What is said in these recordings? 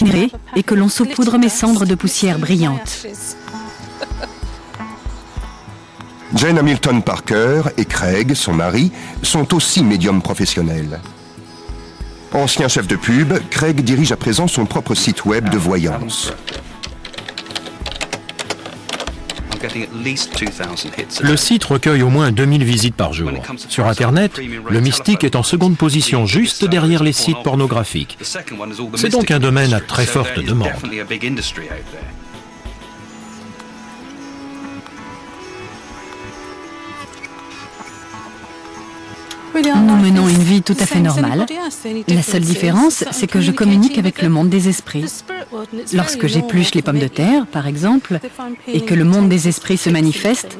incinérées et que l'on saupoudre mes cendres de poussière brillante. Jane Hamilton Parker et Craig, son mari, sont aussi médiums professionnels. Ancien chef de pub, Craig dirige à présent son propre site web de voyance. Le site recueille au moins 2000 visites par jour. Sur Internet, le mystique est en seconde position, juste derrière les sites pornographiques. C'est donc un domaine à très forte demande. Nous menons une vie tout à fait normale. La seule différence, c'est que je communique avec le monde des esprits. Lorsque j'épluche les pommes de terre, par exemple, et que le monde des esprits se manifeste,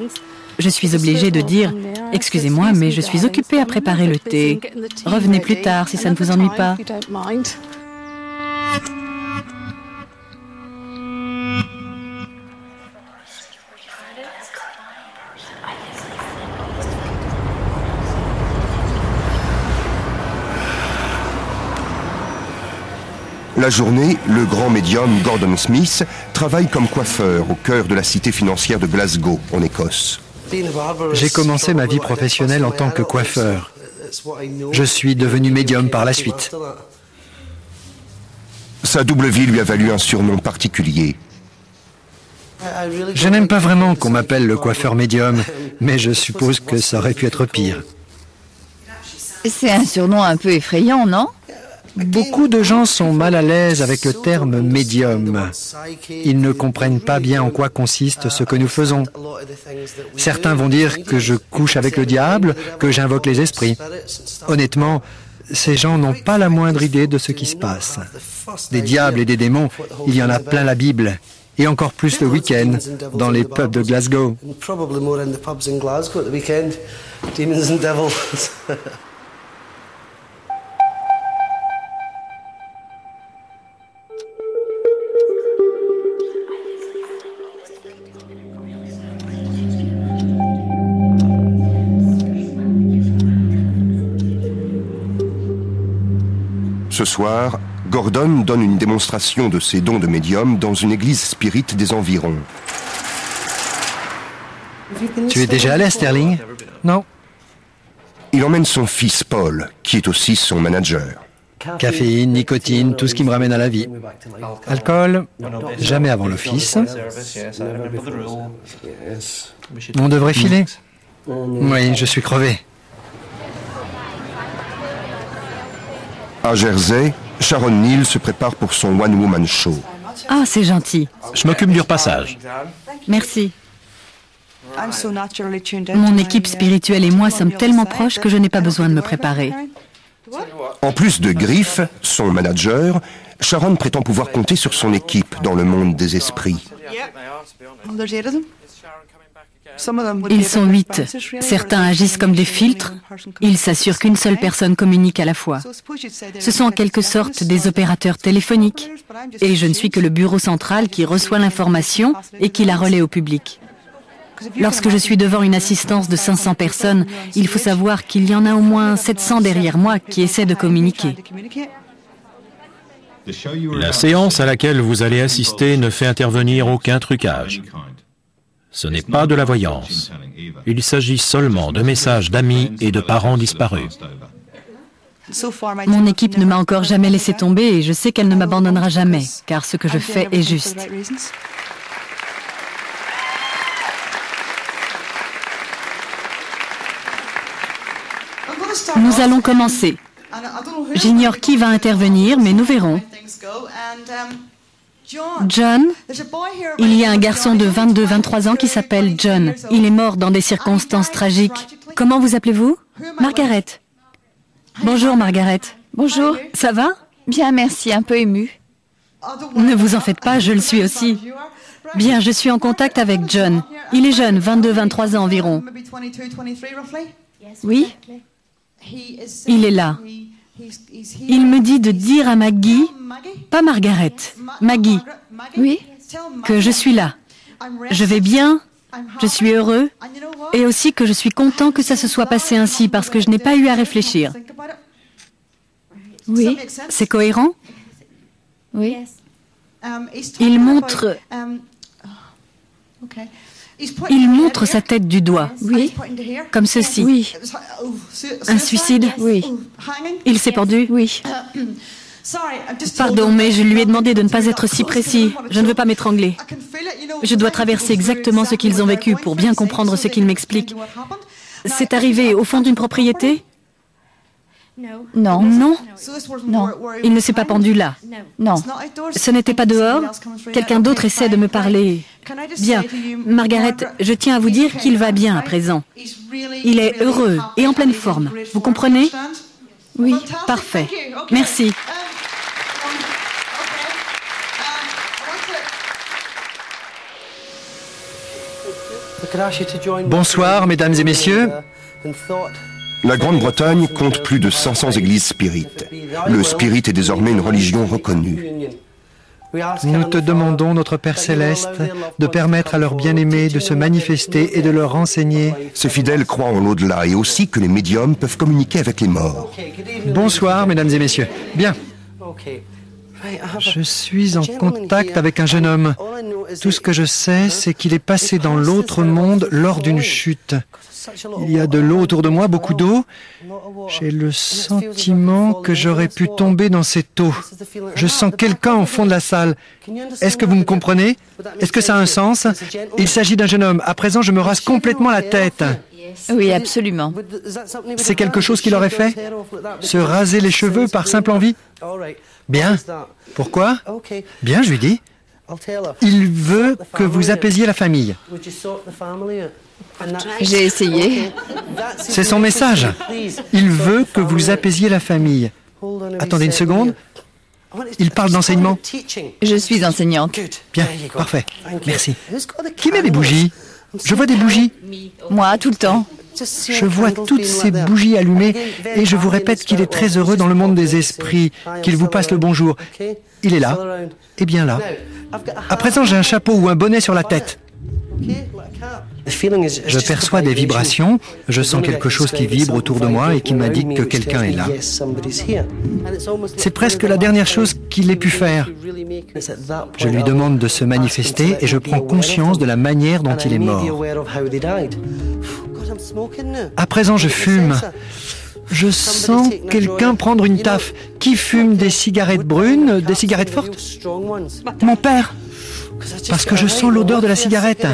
je suis obligée de dire « Excusez-moi, mais je suis occupée à préparer le thé. Revenez plus tard si ça ne vous ennuie pas. » La journée, le grand médium Gordon Smith travaille comme coiffeur au cœur de la cité financière de Glasgow, en Écosse. J'ai commencé ma vie professionnelle en tant que coiffeur. Je suis devenu médium par la suite. Sa double vie lui a valu un surnom particulier. Je n'aime pas vraiment qu'on m'appelle le coiffeur médium, mais je suppose que ça aurait pu être pire. C'est un surnom un peu effrayant, non ? Beaucoup de gens sont mal à l'aise avec le terme médium. Ils ne comprennent pas bien en quoi consiste ce que nous faisons. Certains vont dire que je couche avec le diable, que j'invoque les esprits. Honnêtement, ces gens n'ont pas la moindre idée de ce qui se passe. Des diables et des démons, il y en a plein la Bible. Et encore plus le week-end, dans les pubs de Glasgow. Ce soir, Gordon donne une démonstration de ses dons de médium dans une église spirite des environs. Tu es déjà allé à Sterling? Non. Il emmène son fils Paul, qui est aussi son manager. Caféine, nicotine, tout ce qui me ramène à la vie. Alcool, jamais avant l'office. On devrait filer? Oui, je suis crevé. À Jersey, Sharon Neal se prépare pour son one-woman show. Ah, c'est gentil. Je m'occupe du repassage. Merci. Mon équipe spirituelle et moi sommes tellement proches que je n'ai pas besoin de me préparer. En plus de Griff, son manager, Sharon prétend pouvoir compter sur son équipe dans le monde des esprits. Ils sont 8. Certains agissent comme des filtres. Ils s'assurent qu'une seule personne communique à la fois. Ce sont en quelque sorte des opérateurs téléphoniques. Et je ne suis que le bureau central qui reçoit l'information et qui la relaie au public. Lorsque je suis devant une assistance de 500 personnes, il faut savoir qu'il y en a au moins 700 derrière moi qui essaient de communiquer. La séance à laquelle vous allez assister ne fait intervenir aucun trucage. Ce n'est pas de la voyance. Il s'agit seulement de messages d'amis et de parents disparus. Mon équipe ne m'a encore jamais laissé tomber et je sais qu'elle ne m'abandonnera jamais, car ce que je fais est juste. Nous allons commencer. J'ignore qui va intervenir, mais nous verrons. John, il y a un garçon de 22-23 ans qui s'appelle John. Il est mort dans des circonstances tragiques. Comment vous appelez-vous? Margaret. Bonjour Margaret. Bonjour. Ça va? Bien, merci, un peu émue. Ne vous en faites pas, je le suis aussi. Bien, je suis en contact avec John. Il est jeune, 22-23 ans environ. Oui? Il est là. Il me dit de dire à Maggie, pas Margaret, Maggie, Oui? que je suis là. Je vais bien, je suis heureux, et aussi que je suis content que ça se soit passé ainsi parce que je n'ai pas eu à réfléchir. Oui? C'est cohérent? Oui? Il montre sa tête du doigt. Oui. Comme ceci. Oui. Un suicide? Oui. Il s'est pendu? Oui. Pardon, mais je lui ai demandé de ne pas être si précis. Je ne veux pas m'étrangler. Je dois traverser exactement ce qu'ils ont vécu pour bien comprendre ce qu'ils m'expliquent. C'est arrivé au fond d'une propriété? Non. Non? Non. Il ne s'est pas pendu là. Non. Ce n'était pas dehors? Quelqu'un d'autre essaie de me parler. Bien. Margaret, je tiens à vous dire qu'il va bien à présent. Il est heureux et en pleine forme. Vous comprenez? Oui. Parfait. Merci. Bonsoir, mesdames et messieurs. La Grande-Bretagne compte plus de 500 églises spirites. Le spirit est désormais une religion reconnue. Nous te demandons, notre Père Céleste, de permettre à leurs bien-aimés de se manifester et de leur enseigner. Ces fidèles croient en l'au-delà et aussi que les médiums peuvent communiquer avec les morts. Bonsoir, mesdames et messieurs. Bien. Je suis en contact avec un jeune homme. Tout ce que je sais, c'est qu'il est passé dans l'autre monde lors d'une chute. Il y a de l'eau autour de moi, beaucoup d'eau. J'ai le sentiment que j'aurais pu tomber dans cette eau. Je sens quelqu'un au fond de la salle. Est-ce que vous me comprenez? Est-ce que ça a un sens? Il s'agit d'un jeune homme. À présent, je me rase complètement la tête. Oui, absolument. C'est quelque chose qu'il aurait fait? Se raser les cheveux par simple envie? Bien. Pourquoi? Bien, je lui dis. Il veut que vous apaisiez la famille. J'ai essayé. C'est son message. Il veut que vous apaisiez la famille. Attendez une seconde. Il parle d'enseignement. Je suis enseignante. Bien, parfait. Merci. Qui met des bougies? Je vois des bougies. Moi, tout le temps. Je vois toutes ces bougies allumées et je vous répète qu'il est très heureux dans le monde des esprits, qu'il vous passe le bonjour. Il est là, et bien là. À présent, j'ai un chapeau ou un bonnet sur la tête. Je perçois des vibrations, je sens quelque chose qui vibre autour de moi et qui m'indique que quelqu'un est là. C'est presque la dernière chose qu'il ait pu faire. Je lui demande de se manifester et je prends conscience de la manière dont il est mort. À présent, je fume. Je sens quelqu'un prendre une taffe. Qui fume des cigarettes brunes, des cigarettes fortes? Mon père. Parce que je sens l'odeur de la cigarette.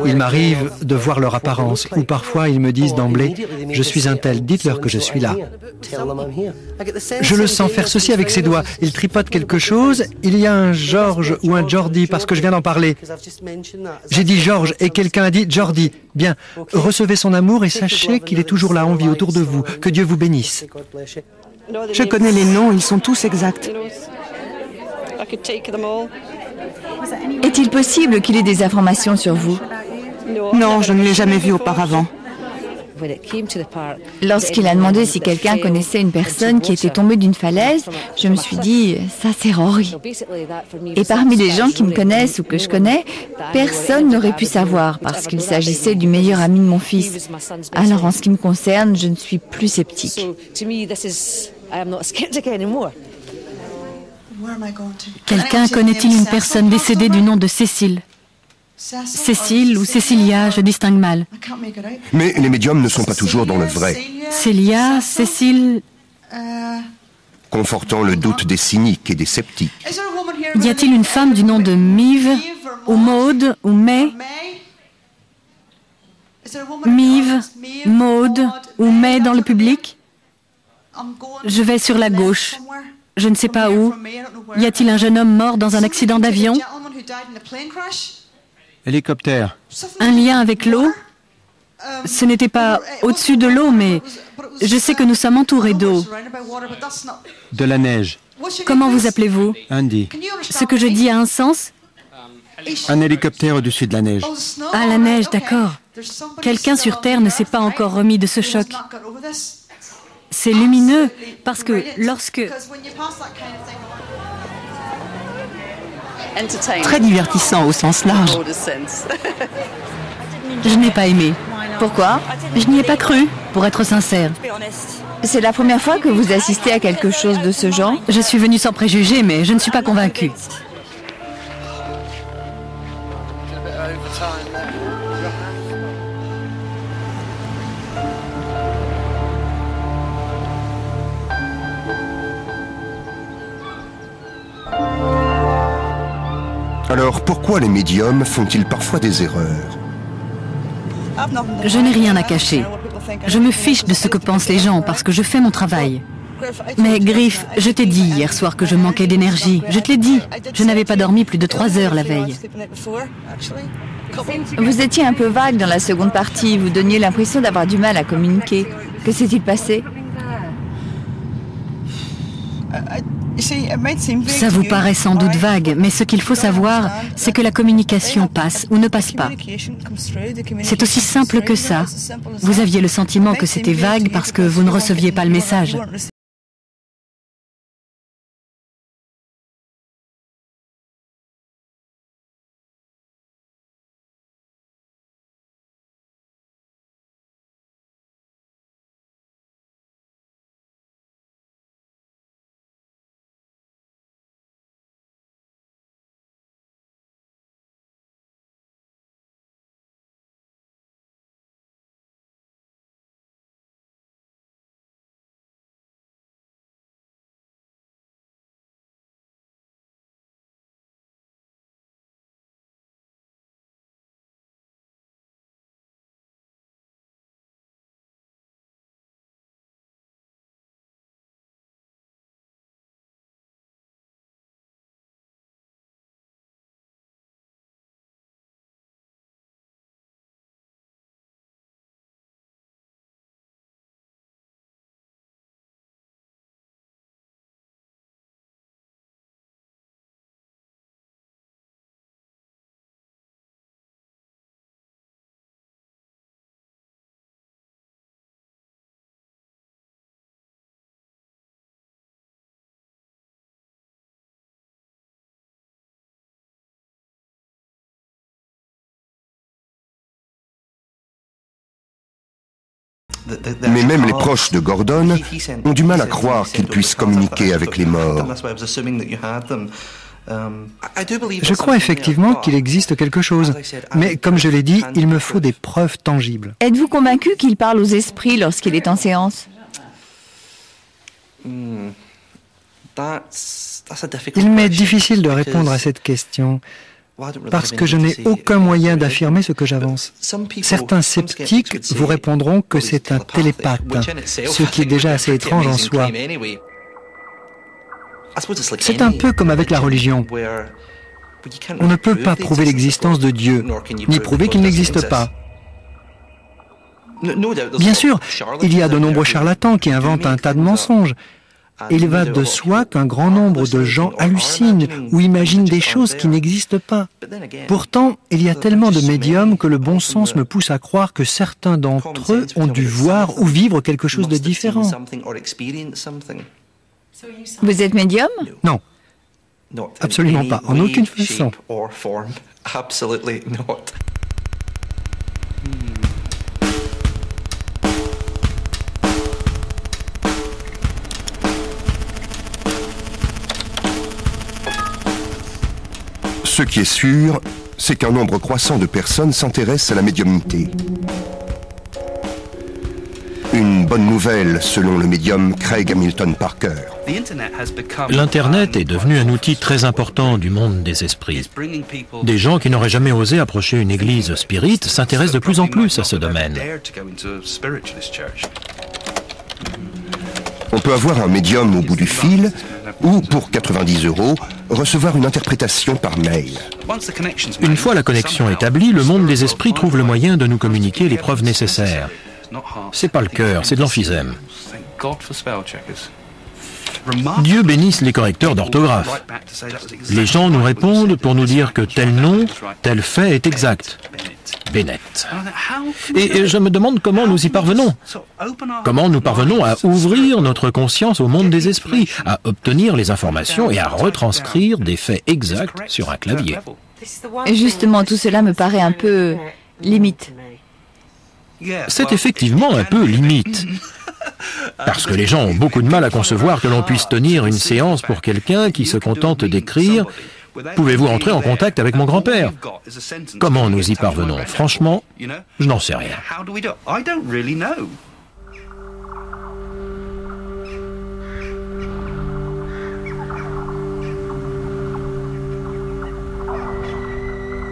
Il m'arrive de voir leur apparence, ou parfois ils me disent d'emblée « Je suis un tel, dites-leur que je suis là ». Je le sens faire ceci avec ses doigts. Il tripote quelque chose. Il y a un George ou un Jordi, parce que je viens d'en parler. J'ai dit George et quelqu'un a dit Jordi. Bien, recevez son amour et sachez qu'il est toujours là en vie autour de vous. Que Dieu vous bénisse. Je connais les noms, ils sont tous exacts. Est-il possible qu'il ait des informations sur vous? Non, je ne l'ai jamais vu auparavant. Lorsqu'il a demandé si quelqu'un connaissait une personne qui était tombée d'une falaise, je me suis dit, ça c'est Rory. Et parmi les gens qui me connaissent ou que je connais, personne n'aurait pu savoir parce qu'il s'agissait du meilleur ami de mon fils. Alors en ce qui me concerne, je ne suis plus sceptique. Quelqu'un connaît-il une personne décédée du nom de Cécile? Cécile ou Cécilia, je distingue mal. Mais les médiums ne sont pas toujours dans le vrai, Célia, Cécile... confortant le doute des cyniques et des sceptiques. Y a-t-il une femme du nom de Mive, ou Maude, ou May? Mive, Maude, ou May dans le public? Je vais sur la gauche. Je ne sais pas où. Y a-t-il un jeune homme mort dans un accident d'avion? Hélicoptère. Un lien avec l'eau? Ce n'était pas au-dessus de l'eau, mais je sais que nous sommes entourés d'eau. De la neige. Comment vous appelez-vous? Andy. Ce que je dis a un sens? Un hélicoptère au-dessus de la neige. Ah, la neige, d'accord. Quelqu'un sur Terre ne s'est pas encore remis de ce choc. C'est lumineux, parce que lorsque... Très divertissant au sens large. Je n'ai pas aimé. Pourquoi? Je n'y ai pas cru, pour être sincère. C'est la première fois que vous assistez à quelque chose de ce genre? Je suis venue sans préjugés, mais je ne suis pas convaincue. Alors pourquoi les médiums font-ils parfois des erreurs? Je n'ai rien à cacher. Je me fiche de ce que pensent les gens parce que je fais mon travail. Mais Griff, je t'ai dit hier soir que je manquais d'énergie. Je te l'ai dit. Je n'avais pas dormi plus de 3 heures la veille. Vous étiez un peu vague dans la seconde partie. Vous donniez l'impression d'avoir du mal à communiquer. Que s'est-il passé? Ça vous paraît sans doute vague, mais ce qu'il faut savoir, c'est que la communication passe ou ne passe pas. C'est aussi simple que ça. Vous aviez le sentiment que c'était vague parce que vous ne receviez pas le message. Mais même les proches de Gordon ont du mal à croire qu'il puisse communiquer avec les morts. Je crois effectivement qu'il existe quelque chose. Mais comme je l'ai dit, il me faut des preuves tangibles. Êtes-vous convaincu qu'il parle aux esprits lorsqu'il est en séance? Il m'est difficile de répondre à cette question, parce que je n'ai aucun moyen d'affirmer ce que j'avance. Certains sceptiques vous répondront que c'est un télépathe, ce qui est déjà assez étrange en soi. C'est un peu comme avec la religion. On ne peut pas prouver l'existence de Dieu, ni prouver qu'il n'existe pas. Bien sûr, il y a de nombreux charlatans qui inventent un tas de mensonges. Il va de soi qu'un grand nombre de gens hallucinent ou imaginent des choses qui n'existent pas. Pourtant, il y a tellement de médiums que le bon sens me pousse à croire que certains d'entre eux ont dû voir ou vivre quelque chose de différent. Vous êtes médium? Non, absolument pas, en aucune façon. Ce qui est sûr, c'est qu'un nombre croissant de personnes s'intéressent à la médiumnité. Une bonne nouvelle, selon le médium Craig Hamilton Parker. L'Internet est devenu un outil très important du monde des esprits. Des gens qui n'auraient jamais osé approcher une église spirite s'intéressent de plus en plus à ce domaine. On peut avoir un médium au bout du fil ou, pour 90 €, recevoir une interprétation par mail. Une fois la connexion établie, le monde des esprits trouve le moyen de nous communiquer les preuves nécessaires. C'est pas le cœur, c'est de l'emphysème. Dieu bénisse les correcteurs d'orthographe. Les gens nous répondent pour nous dire que tel nom, tel fait est exact. Bennett. Et je me demande comment nous y parvenons. Comment nous parvenons à ouvrir notre conscience au monde des esprits, à obtenir les informations et à retranscrire des faits exacts sur un clavier. Justement, tout cela me paraît un peu limite. C'est effectivement un peu limite. Parce que les gens ont beaucoup de mal à concevoir que l'on puisse tenir une séance pour quelqu'un qui se contente d'écrire « Pouvez-vous entrer en contact avec mon grand-père » Comment nous y parvenons? Franchement, je n'en sais rien.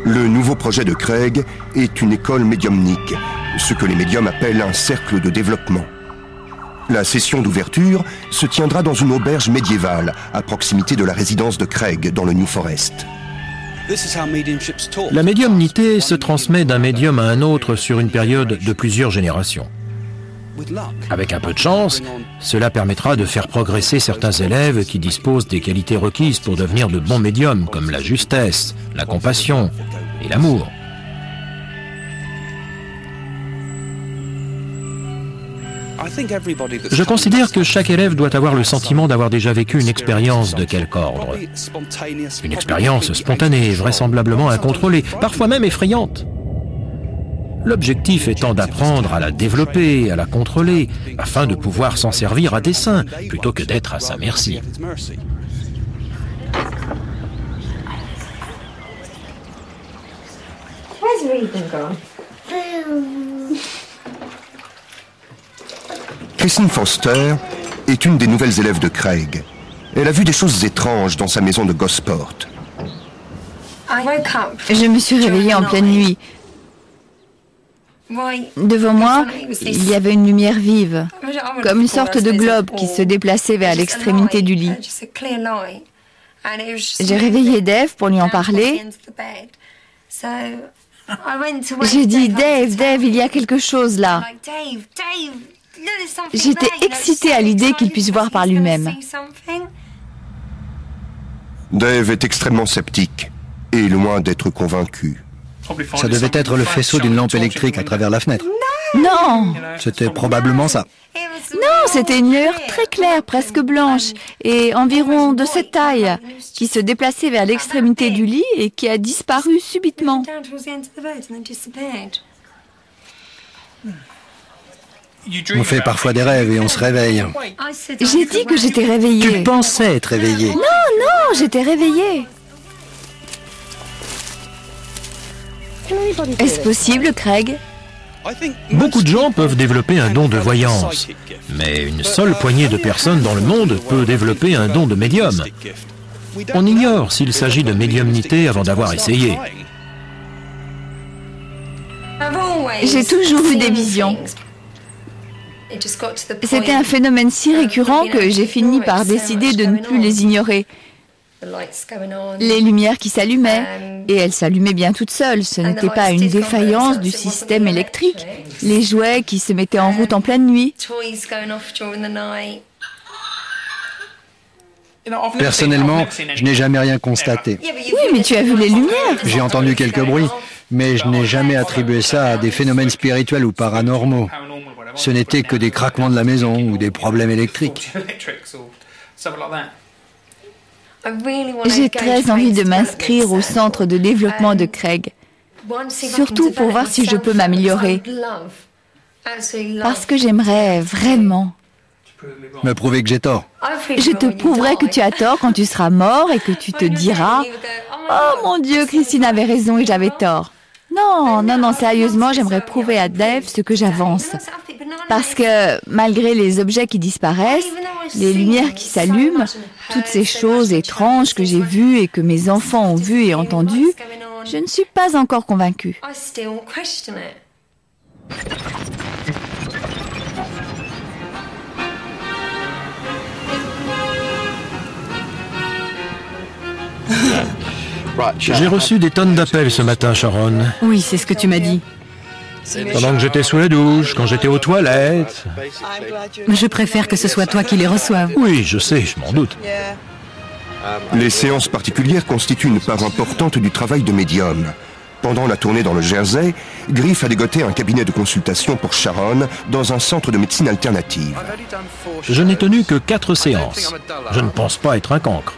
Le nouveau projet de Craig est une école médiumnique, ce que les médiums appellent un cercle de développement. La session d'ouverture se tiendra dans une auberge médiévale, à proximité de la résidence de Craig, dans le New Forest. La médiumnité se transmet d'un médium à un autre sur une période de plusieurs générations. Avec un peu de chance, cela permettra de faire progresser certains élèves qui disposent des qualités requises pour devenir de bons médiums, comme la justesse, la compassion et l'amour. Je considère que chaque élève doit avoir le sentiment d'avoir déjà vécu une expérience de quelque ordre. Une expérience spontanée, vraisemblablement incontrôlée, parfois même effrayante. L'objectif étant d'apprendre à la développer, à la contrôler, afin de pouvoir s'en servir à dessein, plutôt que d'être à sa merci. Christine Foster est une des nouvelles élèves de Craig. Elle a vu des choses étranges dans sa maison de Gosport. Je me suis réveillée en pleine nuit. Devant moi, il y avait une lumière vive, comme une sorte de globe qui se déplaçait vers l'extrémité du lit. J'ai réveillé Dave pour lui en parler. J'ai dit, Dave, il y a quelque chose là. J'étais excitée à l'idée qu'il puisse voir par lui-même. Dave est extrêmement sceptique et loin d'être convaincu. Ça devait être le faisceau d'une lampe électrique à travers la fenêtre. Non! C'était probablement ça. Non, c'était une lueur très claire, presque blanche, et environ de cette taille, qui se déplaçait vers l'extrémité du lit et qui a disparu subitement. On fait parfois des rêves et on se réveille. J'ai dit que j'étais réveillée. Tu pensais être réveillée. Non, j'étais réveillée. Est-ce possible, Craig? Beaucoup de gens peuvent développer un don de voyance, mais une seule poignée de personnes dans le monde peut développer un don de médium. On ignore s'il s'agit de médiumnité avant d'avoir essayé. J'ai toujours eu des visions. C'était un phénomène si récurrent que j'ai fini par décider de ne plus les ignorer. Les lumières qui s'allumaient, et elles s'allumaient bien toutes seules, ce n'était pas une défaillance du système électrique. Les jouets qui se mettaient en route en pleine nuit. Personnellement, je n'ai jamais rien constaté. Oui, mais tu as vu les lumières. J'ai entendu quelques bruits, mais je n'ai jamais attribué ça à des phénomènes spirituels ou paranormaux. Ce n'était que des craquements de la maison ou des problèmes électriques. J'ai très envie de m'inscrire au centre de développement de Craig, surtout pour voir si je peux m'améliorer, parce que j'aimerais vraiment. Me prouver que j'ai tort. Je te prouverai que tu as tort quand tu seras mort et que tu te diras « Oh mon Dieu, Christine avait raison et j'avais tort ». Non, sérieusement, j'aimerais prouver à Dave ce que j'avance. Parce que malgré les objets qui disparaissent, les lumières qui s'allument, toutes ces choses étranges que j'ai vues et que mes enfants ont vues et entendues, je ne suis pas encore convaincue. J'ai reçu des tonnes d'appels ce matin, Sharon. Oui, c'est ce que tu m'as dit. Pendant que j'étais sous la douche, quand j'étais aux toilettes. Je préfère que ce soit toi qui les reçoives. Oui, je sais, je m'en doute. Les séances particulières constituent une part importante du travail de médium. Pendant la tournée dans le Jersey, Griff a dégoté un cabinet de consultation pour Sharon dans un centre de médecine alternative. Je n'ai tenu que 4 séances. Je ne pense pas être un cancre.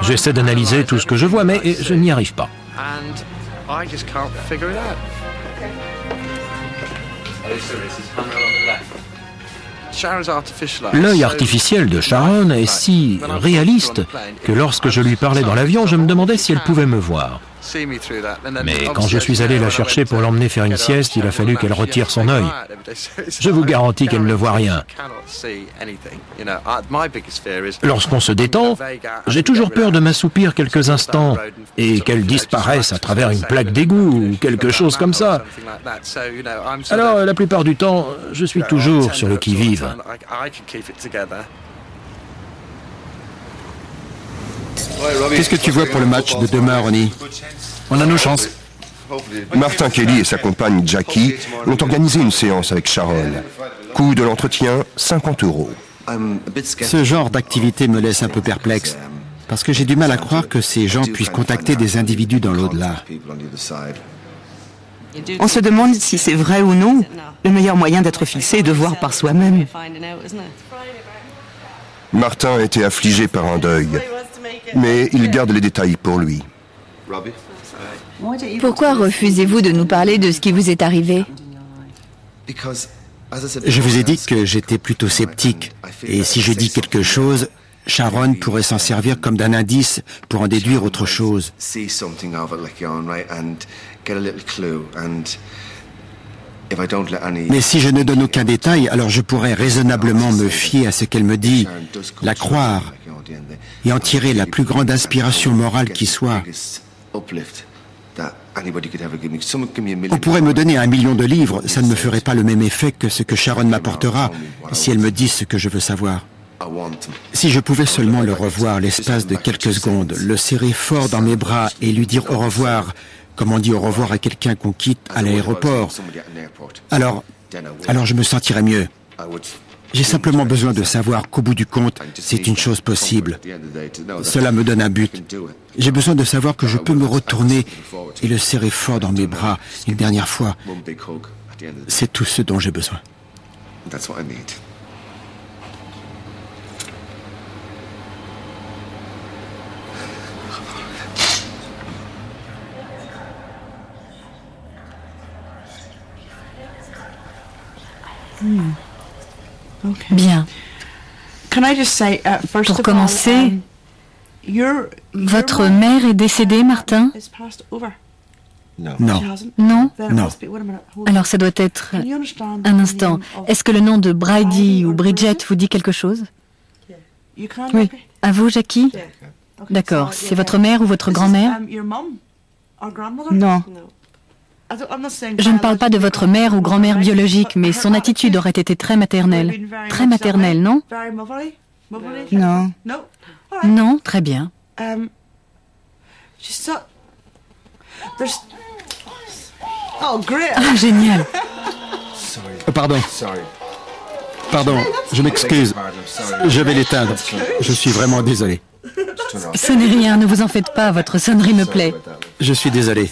J'essaie d'analyser tout ce que je vois, mais je n'y arrive pas. L'œil artificiel de Sharon est si réaliste que lorsque je lui parlais dans l'avion, je me demandais si elle pouvait me voir. Mais quand je suis allé la chercher pour l'emmener faire une sieste, il a fallu qu'elle retire son œil. Je vous garantis qu'elle ne voit rien. Lorsqu'on se détend, j'ai toujours peur de m'assoupir quelques instants et qu'elle disparaisse à travers une plaque d'égout ou quelque chose comme ça. Alors, la plupart du temps, je suis toujours sur le qui-vive. Qu'est-ce que tu vois pour le match de demain, Ronnie? On a nos chances. Martin Kelly et sa compagne Jackie ont organisé une séance avec Sharon. Coût de l'entretien, 50 €. Ce genre d'activité me laisse un peu perplexe, parce que j'ai du mal à croire que ces gens puissent contacter des individus dans l'au-delà. On se demande si c'est vrai ou non. Le meilleur moyen d'être fixé est de voir par soi-même. Martin était affligé par un deuil, mais il garde les détails pour lui. Pourquoi refusez-vous de nous parler de ce qui vous est arrivé? Je vous ai dit que j'étais plutôt sceptique, et si je dis quelque chose, Sharon pourrait s'en servir comme d'un indice pour en déduire autre chose. Mais si je ne donne aucun détail, alors je pourrais raisonnablement me fier à ce qu'elle me dit, la croire, et en tirer la plus grande inspiration morale qui soit. On pourrait me donner 1 million de livres, ça ne me ferait pas le même effet que ce que Sharon m'apportera si elle me dit ce que je veux savoir. Si je pouvais seulement le revoir l'espace de quelques secondes, le serrer fort dans mes bras et lui dire au revoir, comme on dit au revoir à quelqu'un qu'on quitte à l'aéroport, alors je me sentirais mieux. J'ai simplement besoin de savoir qu'au bout du compte, c'est une chose possible. Cela me donne un but. J'ai besoin de savoir que je peux me retourner et le serrer fort dans mes bras une dernière fois. C'est tout ce dont j'ai besoin. Bien. Pour commencer, votre mère est décédée, Martin? Non. Non? Non. Alors ça doit être... Un instant. Est-ce que le nom de Brady ou Bridget vous dit quelque chose? Oui. À vous, Jackie? D'accord. C'est votre mère ou votre grand-mère? Non. Je ne parle pas de votre mère ou grand-mère biologique, mais son attitude aurait été très maternelle. Très maternelle, non? Non. Non, très bien. Ah, génial. Pardon, je m'excuse. Je vais l'éteindre. Je suis vraiment désolé. Ce n'est rien, ne vous en faites pas, votre sonnerie me plaît. Je suis désolé.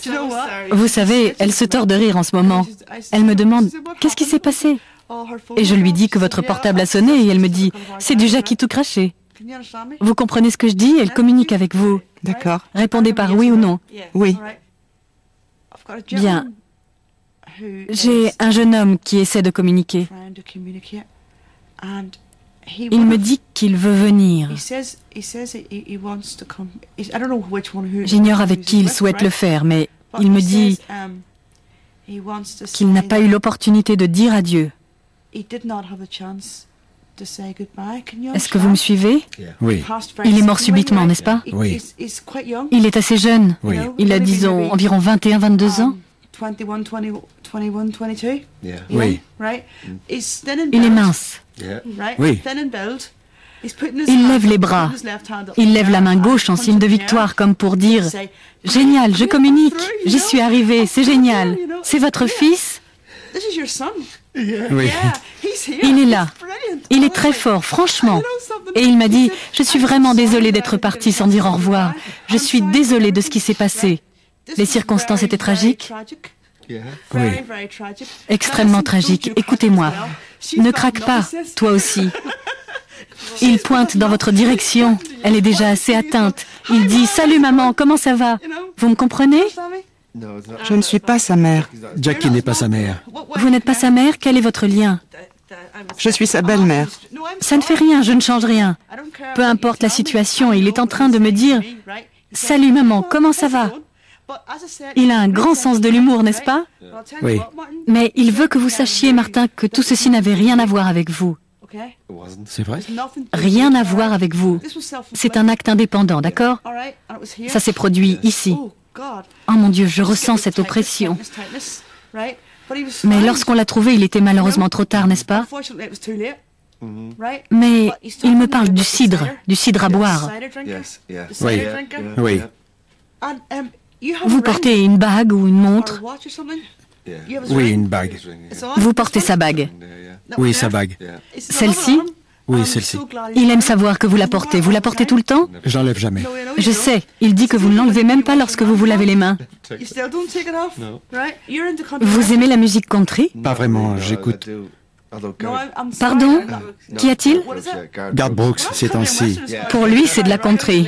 Vous savez, elle se tord de rire en ce moment. Elle me demande « Qu'est-ce qui s'est passé ?» Et je lui dis que votre portable a sonné et elle me dit « C'est du Jackie tout craché. » Vous comprenez ce que je dis? Elle communique avec vous. D'accord. Répondez par oui ou non. Oui. Bien. J'ai un jeune homme qui essaie de communiquer. Il me dit qu'il veut venir. J'ignore avec qui il souhaite le faire, mais il me dit qu'il n'a pas eu l'opportunité de dire adieu. Est-ce que vous me suivez? Oui. Il est mort subitement, n'est-ce pas? Oui. Il est assez jeune. Oui. Il a, disons, environ 21, 22 ans. Oui. Il est mince. Oui. Il lève les bras. Il lève la main gauche en signe de victoire, comme pour dire « Génial, je communique. J'y suis arrivé. C'est génial. C'est votre fils ?» Oui. Il est là. Il est très fort, franchement. Et il m'a dit « Je suis vraiment désolé d'être parti sans dire au revoir. Je suis désolé de ce qui s'est passé. Les circonstances étaient tragiques. » Oui. Extrêmement tragique. Écoutez-moi. Ne craque pas, toi aussi. Il pointe dans votre direction. Elle est déjà assez atteinte. Il dit « Salut maman, comment ça va ?» Vous me comprenez? Je ne suis pas sa mère. Jackie n'est pas sa mère. Vous n'êtes pas sa mère? Quel est votre lien? Je suis sa belle-mère. Ça ne fait rien, je ne change rien. Peu importe la situation, il est en train de me dire « Salut maman, comment ça va ?» Il a un grand sens de l'humour, n'est-ce pas? Oui. Mais il veut que vous sachiez, Martin, que tout ceci n'avait rien à voir avec vous. C'est vrai? Rien à voir avec vous. C'est un acte indépendant, d'accord? Ça s'est produit ici. Oh mon Dieu, je ressens cette oppression. Mais lorsqu'on l'a trouvé, il était malheureusement trop tard, n'est-ce pas? Mais il me parle du cidre à boire. Oui, oui. Vous portez une bague ou une montre? Oui, une bague. Vous portez sa bague. Oui, sa bague. Celle-ci? Oui, celle-ci. Il aime savoir que vous la portez. Vous la portez tout le temps? Je l'enlève jamais. Je sais. Il dit que vous ne l'enlevez même pas lorsque vous vous lavez les mains. Vous aimez la musique country? Pas vraiment, j'écoute. Pardon? Qu'y a-t-il? Garth Brooks, ces temps-ci. Pour lui, c'est de la country.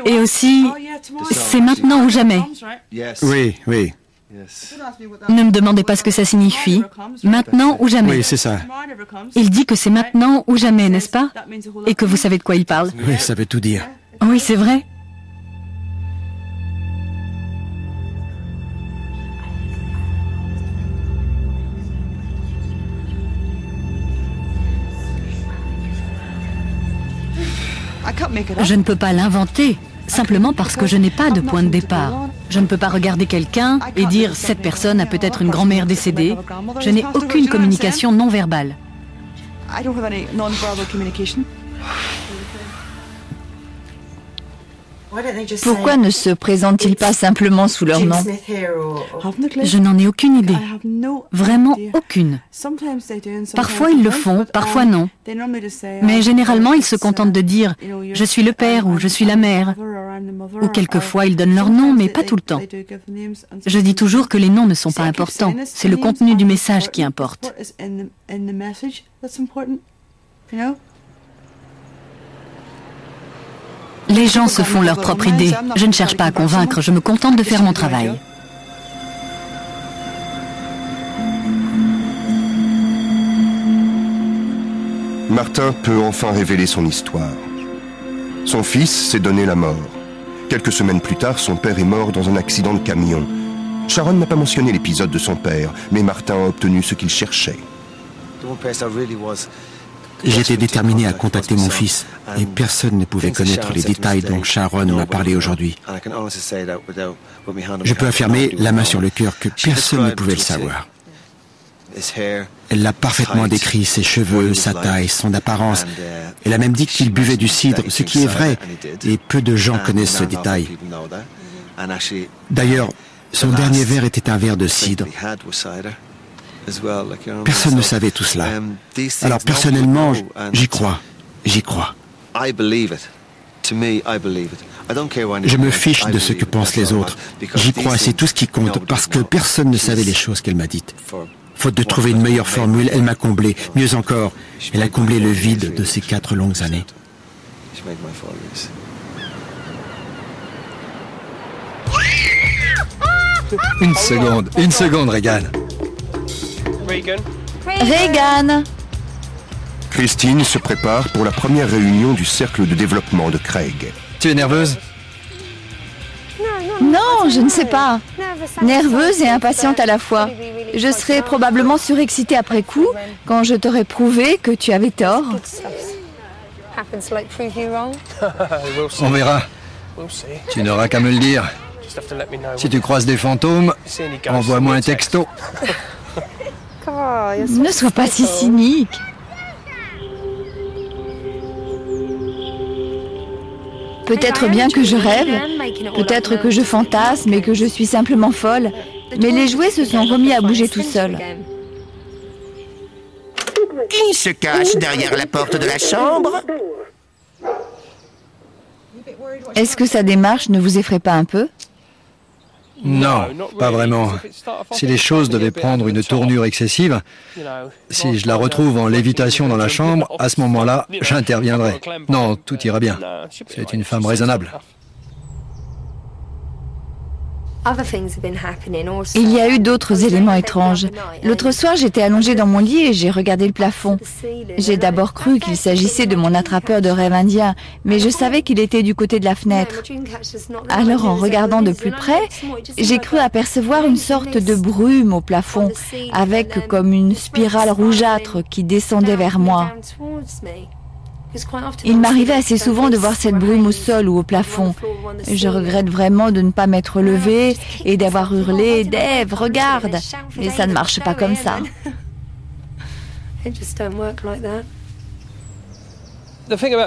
Et aussi, c'est maintenant ou jamais. Oui, oui. Ne me demandez pas ce que ça signifie. Maintenant ou jamais. Oui, c'est ça. Il dit que c'est maintenant ou jamais, n'est-ce pas? Et que vous savez de quoi il parle. Oui, ça veut tout dire. Oui, c'est vrai. Je ne peux pas l'inventer, simplement parce que je n'ai pas de point de départ. Je ne peux pas regarder quelqu'un et dire « cette personne a peut-être une grand-mère décédée ». Je n'ai aucune communication non verbale. Pourquoi ne se présentent-ils pas simplement sous leur nom? Je n'en ai aucune idée. Vraiment aucune. Parfois ils le font, parfois non. Mais généralement ils se contentent de dire « je suis le père » ou « je suis la mère ». Ou quelquefois ils donnent leur nom, mais pas tout le temps. Je dis toujours que les noms ne sont pas importants. C'est le contenu du message qui importe. Les gens se font leur propre idée. Je ne cherche pas à convaincre, je me contente de faire mon travail. Martin peut enfin révéler son histoire. Son fils s'est donné la mort. Quelques semaines plus tard, son père est mort dans un accident de camion. Sharon n'a pas mentionné l'épisode de son père, mais Martin a obtenu ce qu'il cherchait. J'étais déterminé à contacter mon fils, et personne ne pouvait connaître les détails dont Sharon m'a parlé aujourd'hui. Je peux affirmer, la main sur le cœur, que personne ne pouvait le savoir. Elle l'a parfaitement décrit, ses cheveux, sa taille, son apparence. Elle a même dit qu'il buvait du cidre, ce qui est vrai, et peu de gens connaissent ce détail. D'ailleurs, son dernier verre était un verre de cidre. Personne ne savait tout cela. Alors personnellement, j'y crois. J'y crois. Je me fiche de ce que pensent les autres. J'y crois, c'est tout ce qui compte, parce que personne ne savait les choses qu'elle m'a dites. Faute de trouver une meilleure formule, elle m'a comblé. Mieux encore, elle a comblé le vide de ces 4 longues années. Une seconde, Regan. Regan! Christine se prépare pour la première réunion du cercle de développement de Craig. Tu es nerveuse? Non, je ne sais pas. Nerveuse et impatiente à la fois. Je serai probablement surexcitée après coup quand je t'aurai prouvé que tu avais tort. On verra. Tu n'auras qu'à me le dire. Si tu croises des fantômes, envoie-moi un texto. Ne sois pas si cynique. Peut-être bien que je rêve, peut-être que je fantasme et que je suis simplement folle, mais les jouets se sont remis à bouger tout seuls. Qui se cache derrière la porte de la chambre? Est-ce que sa démarche ne vous effraie pas un peu? Non, pas vraiment. Si les choses devaient prendre une tournure excessive, si je la retrouve en lévitation dans la chambre, à ce moment-là, j'interviendrai. Non, tout ira bien. C'est une femme raisonnable. Il y a eu d'autres éléments étranges. L'autre soir, j'étais allongée dans mon lit et j'ai regardé le plafond. J'ai d'abord cru qu'il s'agissait de mon attrapeur de rêve indien, mais je savais qu'il était du côté de la fenêtre. Alors, en regardant de plus près, j'ai cru apercevoir une sorte de brume au plafond, avec comme une spirale rougeâtre qui descendait vers moi. Il m'arrivait assez souvent de voir cette brume au sol ou au plafond. Je regrette vraiment de ne pas m'être levée et d'avoir hurlé « Dave, regarde !» Mais ça ne marche pas comme ça.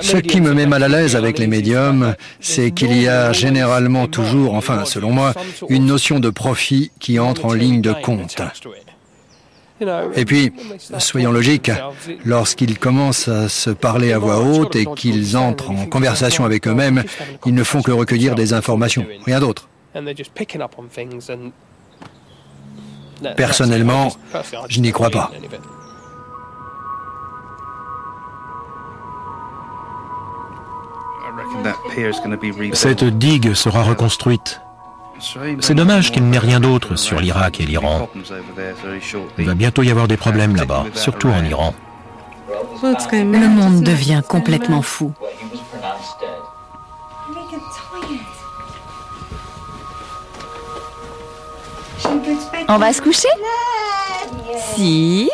Ce qui me met mal à l'aise avec les médiums, c'est qu'il y a généralement toujours, enfin selon moi, une notion de profit qui entre en ligne de compte. Et puis, soyons logiques, lorsqu'ils commencent à se parler à voix haute et qu'ils entrent en conversation avec eux-mêmes, ils ne font que recueillir des informations, rien d'autre. Personnellement, je n'y crois pas. Cette digue sera reconstruite. C'est dommage qu'il n'y ait rien d'autre sur l'Irak et l'Iran. Il va bientôt y avoir des problèmes là-bas, surtout en Iran. Le monde devient complètement fou. On va se coucher? Si.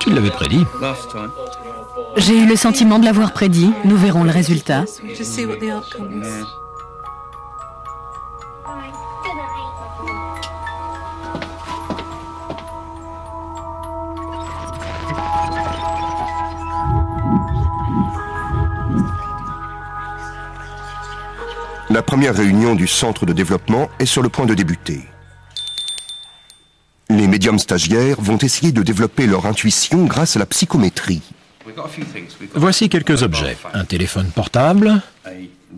Tu l'avais prédit. J'ai eu le sentiment de l'avoir prédit. Nous verrons le résultat. La première réunion du centre de développement est sur le point de débuter. Les médiums stagiaires vont essayer de développer leur intuition grâce à la psychométrie. Voici quelques objets. Un téléphone portable.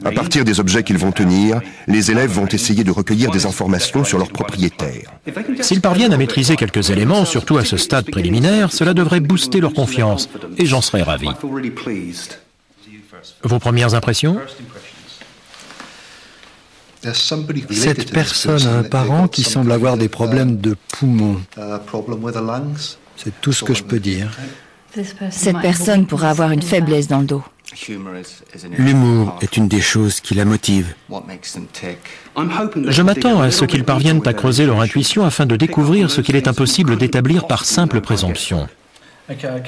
À partir des objets qu'ils vont tenir, les élèves vont essayer de recueillir des informations sur leurs propriétaires. S'ils parviennent à maîtriser quelques éléments, surtout à ce stade préliminaire, cela devrait booster leur confiance, et j'en serais ravi. Vos premières impressions ? Cette personne a un parent qui semble avoir des problèmes de poumons. C'est tout ce que je peux dire. Cette personne pourrait avoir une faiblesse dans le dos. L'humour est une des choses qui la motive. Je m'attends à ce qu'ils parviennent à creuser leur intuition afin de découvrir ce qu'il est impossible d'établir par simple présomption.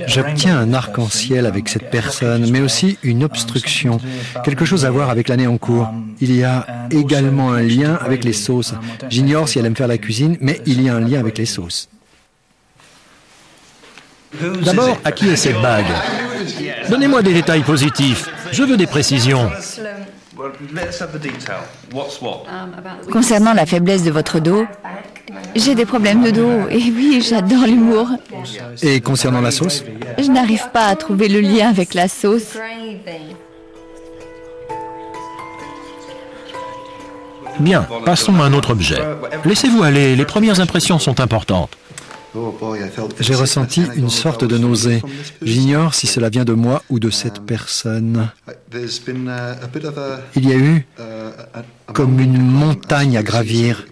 J'obtiens un arc-en-ciel avec cette personne, mais aussi une obstruction, quelque chose à voir avec l'année en cours. Il y a également un lien avec les sauces. J'ignore si elle aime faire la cuisine, mais il y a un lien avec les sauces. D'abord, à qui est cette bague? Donnez-moi des détails positifs. Je veux des précisions. Concernant la faiblesse de votre dos, j'ai des problèmes de dos, et oui, j'adore l'humour. Et concernant la sauce? Je n'arrive pas à trouver le lien avec la sauce. Bien, passons à un autre objet. Laissez-vous aller, les premières impressions sont importantes. J'ai ressenti une sorte de nausée. J'ignore si cela vient de moi ou de cette personne. Il y a eu comme une montagne à gravir.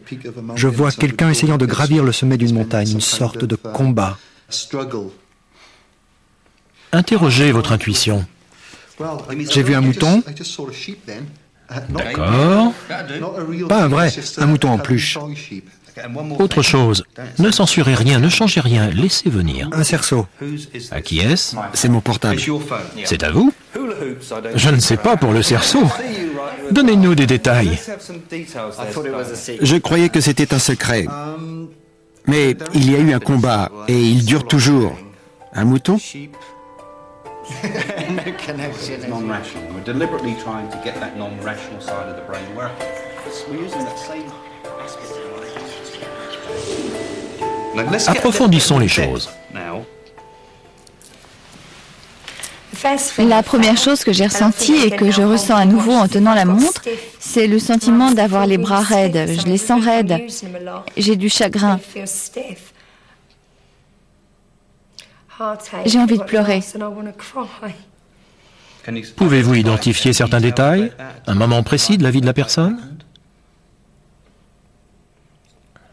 Je vois quelqu'un essayant de gravir le sommet d'une montagne, une sorte de combat. Interrogez votre intuition. J'ai vu un mouton. D'accord. Pas un vrai, un mouton en peluche. Autre chose, ne censurez rien, ne changez rien, laissez venir. Un cerceau. À qui est-ce? C'est mon portable. C'est à vous? Je ne sais pas pour le cerceau. Donnez-nous des détails. Je croyais que c'était un secret. Mais il y a eu un combat et il dure toujours. Un mouton? Approfondissons les choses. La première chose que j'ai ressentie et que je ressens à nouveau en tenant la montre, c'est le sentiment d'avoir les bras raides. Je les sens raides. J'ai du chagrin. J'ai envie de pleurer. Pouvez-vous identifier certains détails? Un moment précis de la vie de la personne?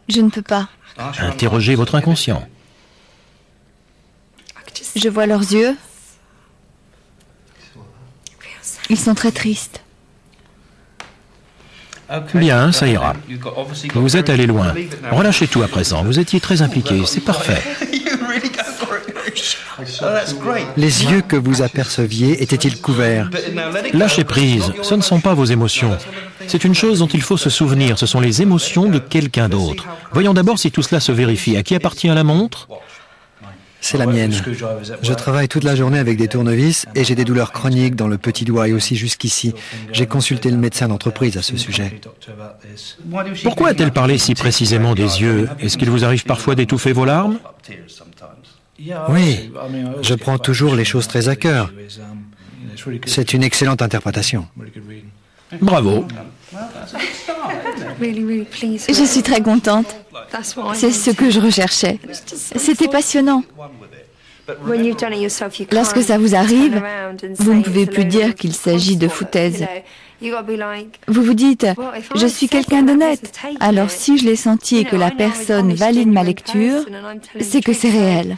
Je ne peux pas. Interrogez votre inconscient. Je vois leurs yeux. Ils sont très tristes. Bien, ça ira. Vous êtes allé loin. Relâchez tout à présent. Vous étiez très impliqué. C'est parfait. Les yeux que vous aperceviez étaient-ils couverts? Lâchez prise. Ce ne sont pas vos émotions. C'est une chose dont il faut se souvenir. Ce sont les émotions de quelqu'un d'autre. Voyons d'abord si tout cela se vérifie. À qui appartient la montre? C'est la mienne. Je travaille toute la journée avec des tournevis et j'ai des douleurs chroniques dans le petit doigt et aussi jusqu'ici. J'ai consulté le médecin d'entreprise à ce sujet. Pourquoi a-t-elle parlé si précisément des yeux? Est-ce qu'il vous arrive parfois d'étouffer vos larmes? Oui, je prends toujours les choses très à cœur. C'est une excellente interprétation. Bravo. Je suis très contente. C'est ce que je recherchais. C'était passionnant. Lorsque ça vous arrive, vous ne pouvez plus dire qu'il s'agit de foutaise. Vous vous dites, je suis quelqu'un d'honnête. Alors si je l'ai senti et que la personne valide ma lecture, c'est que c'est réel.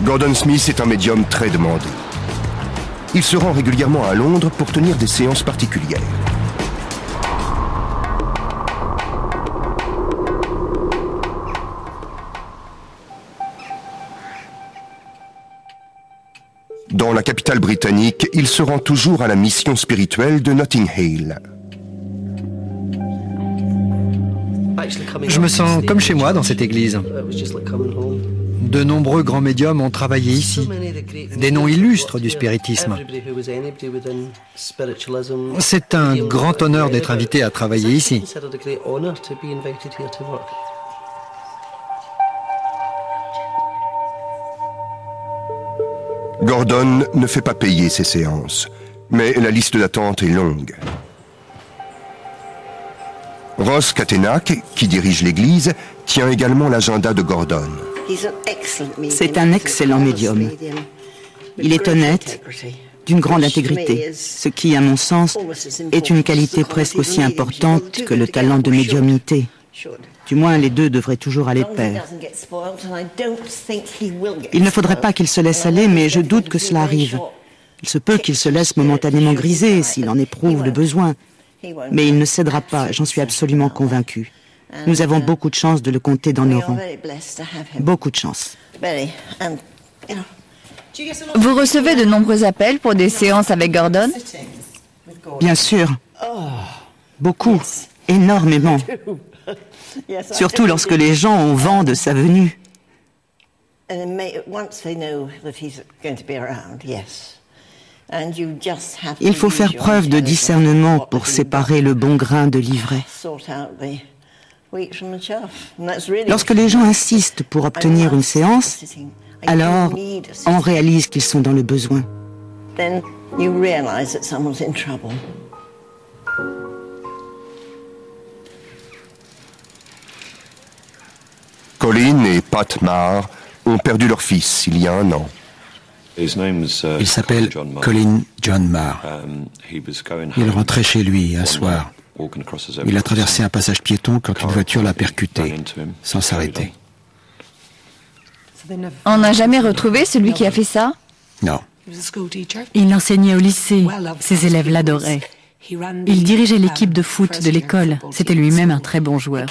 Gordon Smith est un médium très demandé. Il se rend régulièrement à Londres pour tenir des séances particulières. Dans la capitale britannique, il se rend toujours à la mission spirituelle de Notting Hill. Je me sens comme chez moi dans cette église. De nombreux grands médiums ont travaillé ici, des noms illustres du spiritisme. C'est un grand honneur d'être invité à travailler ici. Gordon ne fait pas payer ses séances, mais la liste d'attente est longue. Ross Katenak, qui dirige l'église, tient également l'agenda de Gordon. C'est un excellent médium. Il est honnête, d'une grande intégrité, ce qui, à mon sens, est une qualité presque aussi importante que le talent de médiumnité. Du moins, les deux devraient toujours aller de pair. Il ne faudrait pas qu'il se laisse aller, mais je doute que cela arrive. Il se peut qu'il se laisse momentanément griser s'il en éprouve le besoin. Mais il ne cédera pas, j'en suis absolument convaincu. Nous avons beaucoup de chance de le compter dans nos rangs. Beaucoup de chance. Vous recevez de nombreux appels pour des séances avec Gordon? Bien sûr. Beaucoup. Énormément. Surtout lorsque les gens ont vent de sa venue. Il faut faire preuve de discernement pour séparer le bon grain de l'ivraie. Lorsque les gens insistent pour obtenir une séance, alors on réalise qu'ils sont dans le besoin. Colin et Pat Marr ont perdu leur fils il y a 1 an. Il s'appelle Colin John Marr. Il rentrait chez lui un soir. Il a traversé un passage piéton quand une voiture l'a percuté, sans s'arrêter. On n'a jamais retrouvé celui qui a fait ça? Non. Il enseignait au lycée. Ses élèves l'adoraient. Il dirigeait l'équipe de foot de l'école. C'était lui-même un très bon joueur.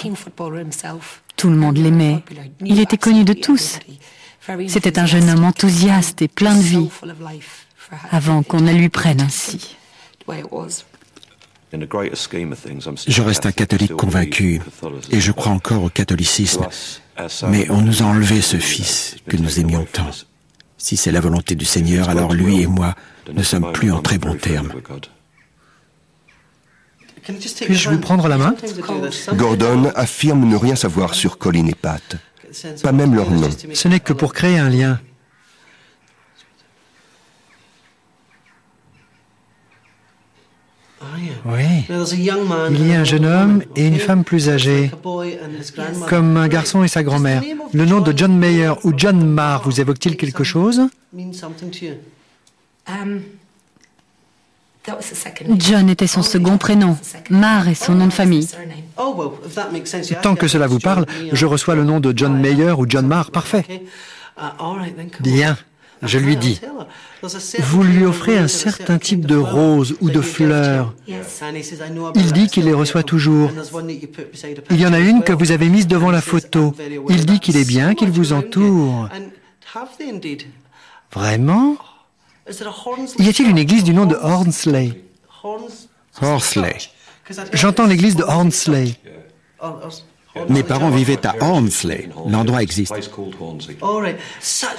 Tout le monde l'aimait. Il était connu de tous. C'était un jeune homme enthousiaste et plein de vie, avant qu'on ne lui prenne ainsi. Je reste un catholique convaincu, et je crois encore au catholicisme, mais on nous a enlevé ce fils que nous aimions tant. Si c'est la volonté du Seigneur, alors lui et moi ne sommes plus en très bons termes. Puis-je vous prendre la main? Gordon affirme ne rien savoir sur Colin et Pat, pas même leur nom. Ce n'est que pour créer un lien. Oui. Il y a un jeune homme et une femme plus âgée, comme un garçon et sa grand-mère. Le nom de John Mayer ou John Marr vous évoque-t-il quelque chose? John était son second prénom. Marr est son nom de famille. Tant que cela vous parle, je reçois le nom de John Mayer ou John Marr. Parfait. Bien, je lui dis. Vous lui offrez un certain type de roses ou de fleurs. Il dit qu'il les reçoit toujours. Il y en a une que vous avez mise devant la photo. Il dit qu'il est bien, qu'il vous entoure. Vraiment? Y a-t-il une église du nom de Hornsley? Horsley. J'entends l'église de Hornsley. Mes parents vivaient à Hornsley. L'endroit existe.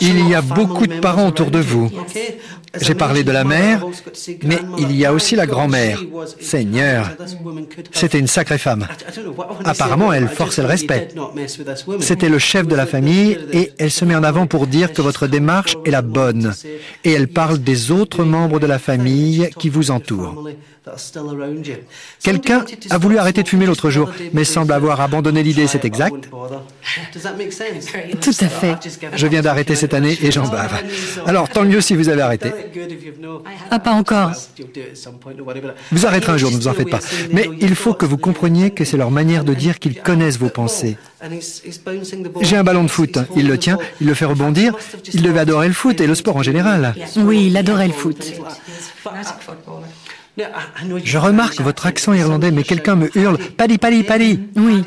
Il y a beaucoup de parents autour de vous. J'ai parlé de la mère, mais il y a aussi la grand-mère. Seigneur, c'était une sacrée femme. Apparemment, elle forçait le respect. C'était le chef de la famille et elle se met en avant pour dire que votre démarche est la bonne. Et elle parle des autres membres de la famille qui vous entourent. Quelqu'un a voulu arrêter de fumer l'autre jour, mais semble avoir abandonné l'idée, c'est exact? Tout à fait. Je viens d'arrêter cette année et j'en bave. Alors, tant mieux si vous avez arrêté. Ah, pas encore. Vous arrêterez un jour, ne vous en faites pas. Mais il faut que vous compreniez que c'est leur manière de dire qu'ils connaissent vos pensées. J'ai un ballon de foot, il le tient, il le fait rebondir. Il devait adorer le foot et le sport en général. Oui, il adorait le foot. Je remarque votre accent irlandais, mais quelqu'un me hurle « Paddy, Paddy, Paddy !» Oui.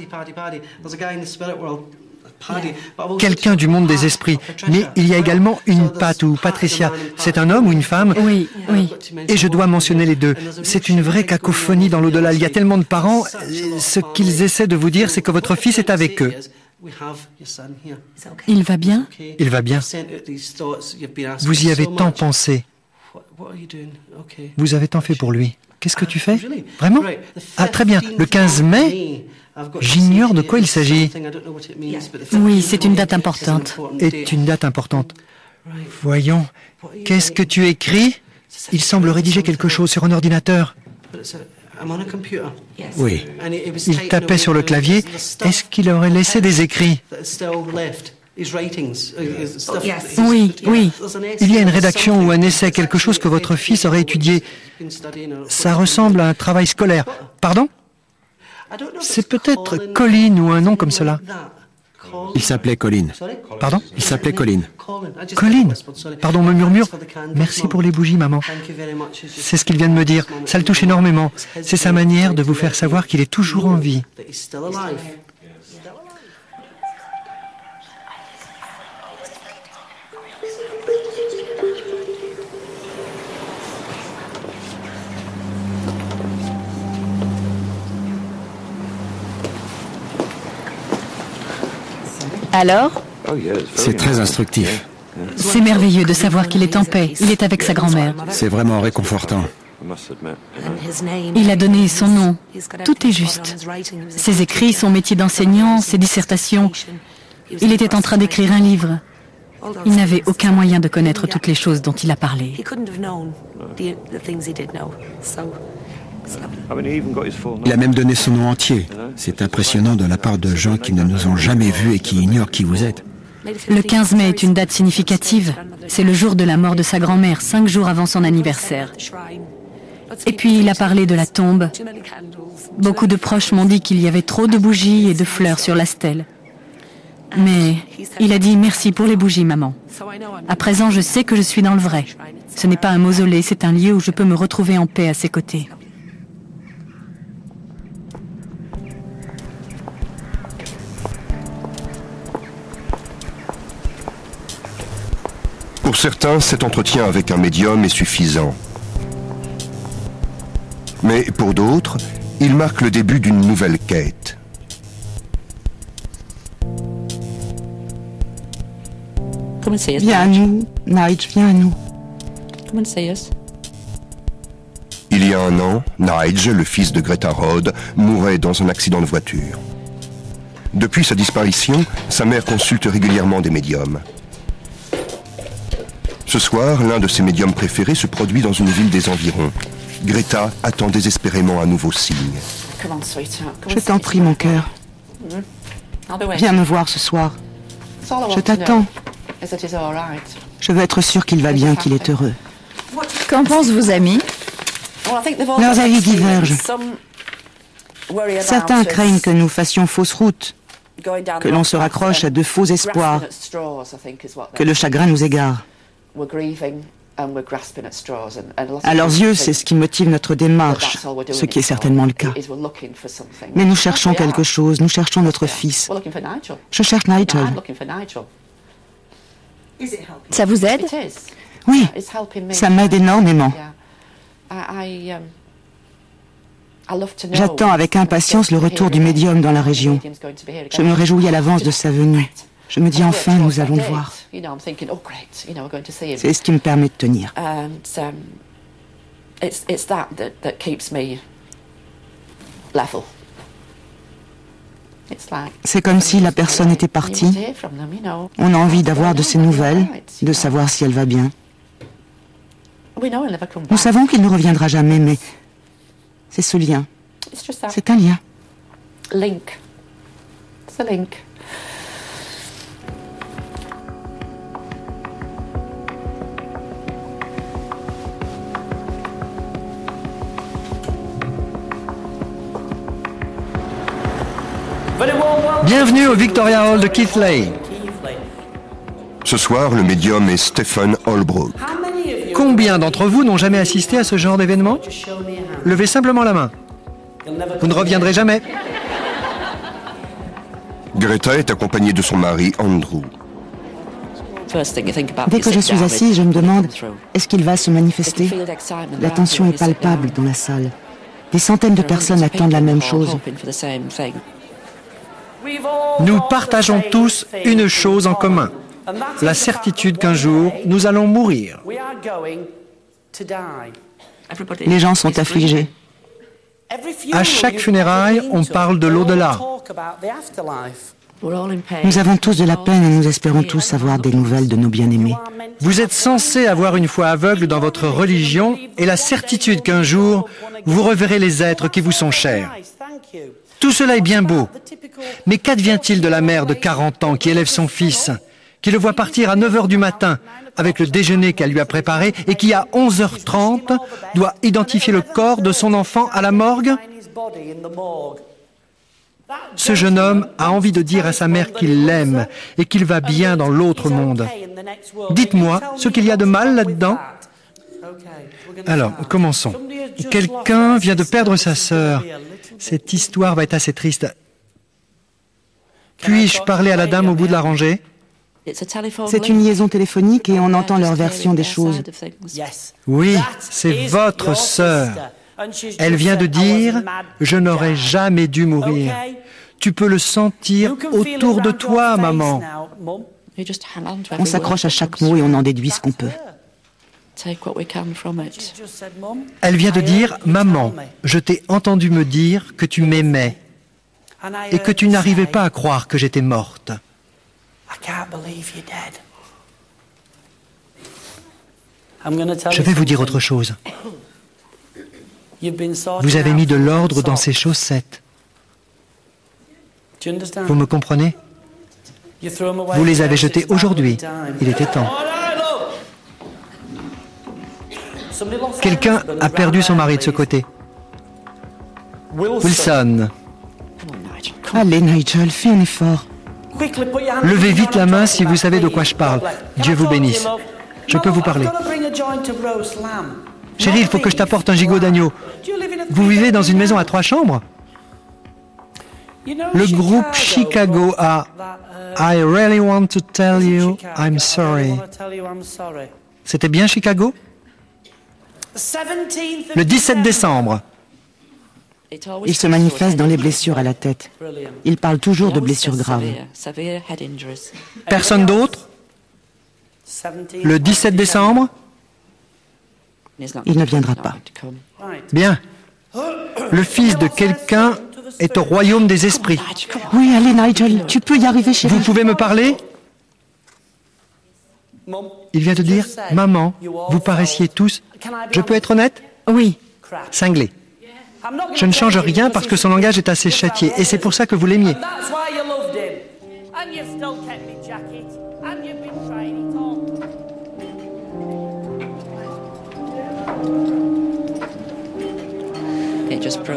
Quelqu'un du monde des esprits. Mais il y a également une Pat ou Patricia. C'est un homme ou une femme? Oui, oui. Et je dois mentionner les deux. C'est une vraie cacophonie dans l'au-delà. Il y a tellement de parents. Ce qu'ils essaient de vous dire, c'est que votre fils est avec eux. Il va bien? Il va bien. Vous y avez tant pensé. Vous avez tant fait pour lui. Qu'est-ce que tu fais? Vraiment? Ah, très bien. Le 15 mai? J'ignore de quoi il s'agit. Oui, c'est une date importante. Est une date importante. Voyons. Qu'est-ce que tu écris? Il semble rédiger quelque chose sur un ordinateur. Oui. Il tapait sur le clavier. Est-ce qu'il aurait laissé des écrits? Oui, oui. Il y a une rédaction ou un essai, quelque chose que votre fils aurait étudié. Ça ressemble à un travail scolaire. Pardon? C'est peut-être Colin ou un nom comme cela. Il s'appelait Colin. Pardon? Il s'appelait Colin. Colin? Pardon, me murmure. Merci pour les bougies, maman. C'est ce qu'il vient de me dire. Ça le touche énormément. C'est sa manière de vous faire savoir qu'il est toujours en vie. Alors? C'est très instructif. C'est merveilleux de savoir qu'il est en paix. Il est avec sa grand-mère. C'est vraiment réconfortant. Il a donné son nom. Tout est juste. Ses écrits, son métier d'enseignant, ses dissertations. Il était en train d'écrire un livre. Il n'avait aucun moyen de connaître toutes les choses dont il a parlé. Il a même donné son nom entier. C'est impressionnant de la part de gens qui ne nous ont jamais vus et qui ignorent qui vous êtes. Le 15 mai est une date significative. C'est le jour de la mort de sa grand-mère, 5 jours avant son anniversaire. Et puis il a parlé de la tombe. Beaucoup de proches m'ont dit qu'il y avait trop de bougies et de fleurs sur la stèle. Mais il a dit merci pour les bougies, maman. À présent, je sais que je suis dans le vrai. Ce n'est pas un mausolée, c'est un lieu où je peux me retrouver en paix à ses côtés. Pour certains, cet entretien avec un médium est suffisant. Mais pour d'autres, il marque le début d'une nouvelle quête. Viens à nous, Nigel, viens à nous. Il y a un an, Nigel, le fils de Greta Rod, mourait dans un accident de voiture. Depuis sa disparition, sa mère consulte régulièrement des médiums. Ce soir, l'un de ses médiums préférés se produit dans une ville des environs. Greta attend désespérément un nouveau signe. Je t'en prie, mon cœur. Viens me voir ce soir. Je t'attends. Je veux être sûre qu'il va bien, qu'il est heureux. Qu'en pensent vos amis? Leurs avis divergent. Certains craignent que nous fassions fausse route, que l'on se raccroche à de faux espoirs, que le chagrin nous égare. À leurs yeux, c'est ce qui motive notre démarche, ce qui est certainement le cas. Mais nous cherchons quelque chose, nous cherchons notre fils. Je cherche Nigel. Ça vous aide? Oui, ça m'aide énormément. J'attends avec impatience le retour du médium dans la région. Je me réjouis à l'avance de sa venue. Je me dis enfin, nous allons le voir. C'est ce qui me permet de tenir. C'est comme si la personne était partie. On a envie d'avoir de ses nouvelles, de savoir si elle va bien. Nous savons qu'il ne reviendra jamais, mais c'est ce lien. C'est un lien. Bienvenue au Victoria Hall de Keighley. Ce soir, le médium est Stephen Holbrook. Combien d'entre vous n'ont jamais assisté à ce genre d'événement? Levez simplement la main. Vous ne reviendrez jamais. Greta est accompagnée de son mari Andrew. Dès que je suis assise, je me demande, est-ce qu'il va se manifester? La tension est palpable dans la salle. Des centaines de personnes attendent la même chose. Nous partageons tous une chose en commun, la certitude qu'un jour, nous allons mourir. Les gens sont affligés. À chaque funéraille, on parle de l'au-delà. Nous avons tous de la peine et nous espérons tous savoir des nouvelles de nos bien-aimés. Vous êtes censés avoir une foi aveugle dans votre religion et la certitude qu'un jour, vous reverrez les êtres qui vous sont chers. Tout cela est bien beau. Mais qu'advient-il de la mère de 40 ans qui élève son fils, qui le voit partir à 9 h du matin avec le déjeuner qu'elle lui a préparé et qui, à 11 h 30, doit identifier le corps de son enfant à la morgue? Ce jeune homme a envie de dire à sa mère qu'il l'aime et qu'il va bien dans l'autre monde. Dites-moi ce qu'il y a de mal là-dedans. Alors, commençons. Quelqu'un vient de perdre sa sœur. Cette histoire va être assez triste. Puis-je parler à la dame au bout de la rangée? C'est une liaison téléphonique et on entend leur version des choses. Oui, c'est votre sœur. Elle vient de dire « Je n'aurais jamais dû mourir ». Tu peux le sentir autour de toi, maman. On s'accroche à chaque mot et on en déduit ce qu'on peut. Elle vient de dire « Maman, je t'ai entendu me dire que tu m'aimais et que tu n'arrivais pas à croire que j'étais morte. » Je vais vous dire autre chose. Vous avez mis de l'ordre dans ces chaussettes. Vous me comprenez? Vous les avez jetées aujourd'hui. Il était temps. Quelqu'un a perdu son mari de ce côté. Wilson. Allez, Nigel, fais un effort. Levez vite la main si vous savez de quoi je parle. Dieu vous bénisse. Je peux vous parler. Chérie, il faut que je t'apporte un gigot d'agneau. Vous vivez dans une maison à 3 chambres? Le groupe Chicago a I really want to tell you I'm sorry. C'était bien Chicago? Le 17 décembre. Il se manifeste dans les blessures à la tête. Il parle toujours de blessures graves. Personne d'autre? Le 17 décembre? Il ne viendra pas. Bien. Le fils de quelqu'un est au royaume des esprits. Oui, allez, Nigel, tu peux y arriver, chérie. Vous pouvez me parler? Il vient de dire, maman, vous paraissiez tous... Je peux être honnête? Oui. cinglé. Je ne change rien parce que son langage est assez châtié, et c'est pour ça que vous l'aimiez.